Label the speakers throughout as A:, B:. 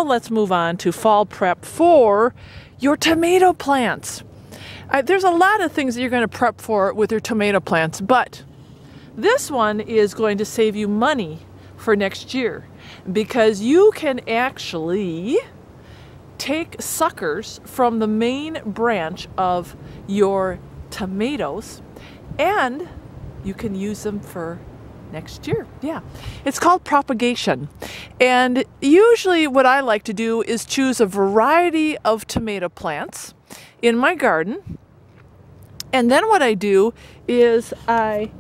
A: let's move on to fall prep for your tomato plants. There's a lot of things that you're going to prep for with your tomato plants, but this one is going to save you money for next year because you can actually take suckers from the main branch of your tomatoes and you can use them for next year. Yeah, it's called propagation. And usually what I like to do is choose a variety of tomato plants in my garden. And then what I do is I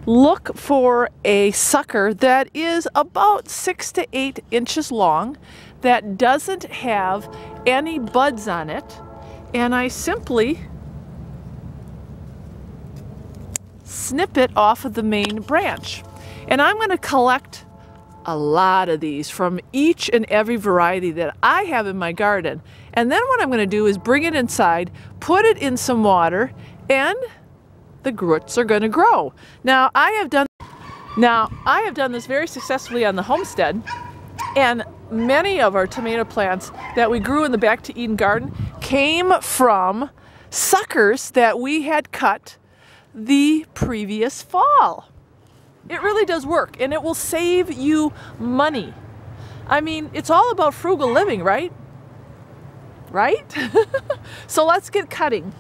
A: look for a sucker that is about 6 to 8 inches long, that doesn't have any buds on it, and I simply snip it off of the main branch. And I'm going to collect a lot of these from each and every variety that I have in my garden. And then what I'm going to do is bring it inside, put it in some water, and the roots are going to grow. Now I have done this very successfully on the homestead, and many of our tomato plants that we grew in the Back to Eden garden came from suckers that we had cut the previous fall. It really does work, and it will save you money. I mean, it's all about frugal living, right? Right? So let's get cutting.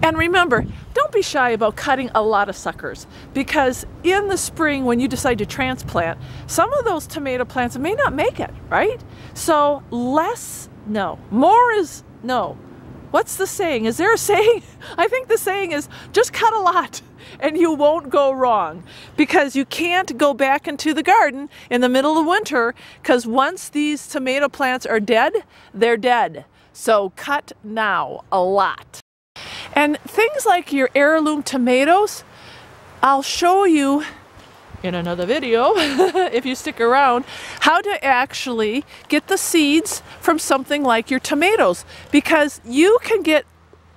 A: And remember, don't be shy about cutting a lot of suckers, because in the spring when you decide to transplant, some of those tomato plants may not make it, right? So less, no. More is no. What's the saying? Is there a saying? I think the saying is just cut a lot and you won't go wrong, because you can't go back into the garden in the middle of winter, because once these tomato plants are dead, they're dead. So cut now, a lot. And things like your heirloom tomatoes, I'll show you in another video, if you stick around, how to actually get the seeds from something like your tomatoes, because you can get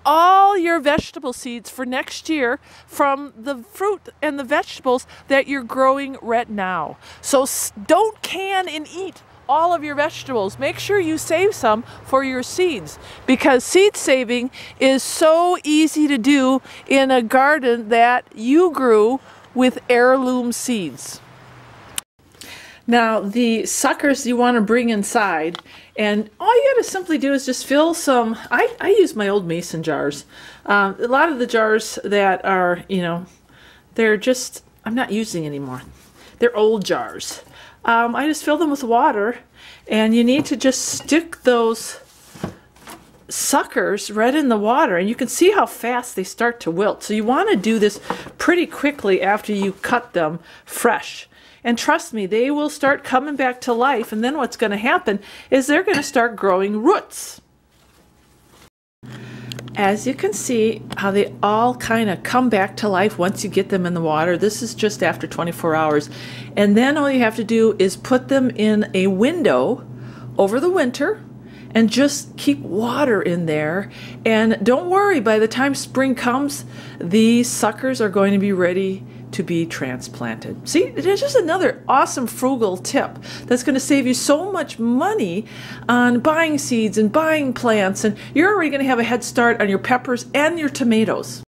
A: all your vegetable seeds for next year from the fruit and the vegetables that you're growing right now. So don't can and eat all of your vegetables. Make sure you save some for your seeds, because seed saving is so easy to do in a garden that you grew with heirloom seeds. Now the suckers you want to bring inside, and all you got to simply do is just fill some, I use my old mason jars. A lot of the jars that are, you know, they're just, I'm not using anymore. They're old jars. I just fill them with water, and you need to just stick those suckers right in the water, and you can see how fast they start to wilt. So you want to do this pretty quickly after you cut them fresh. And trust me, they will start coming back to life, and then what's going to happen is they're going to start growing roots. As you can see how they all kind of come back to life once you get them in the water. This is just after 24 hours. And then all you have to do is put them in a window over the winter and just keep water in there. And don't worry, by the time spring comes, these suckers are going to be ready to be transplanted. See, it's just another awesome frugal tip that's going to save you so much money on buying seeds and buying plants, and you're already going to have a head start on your peppers and your tomatoes.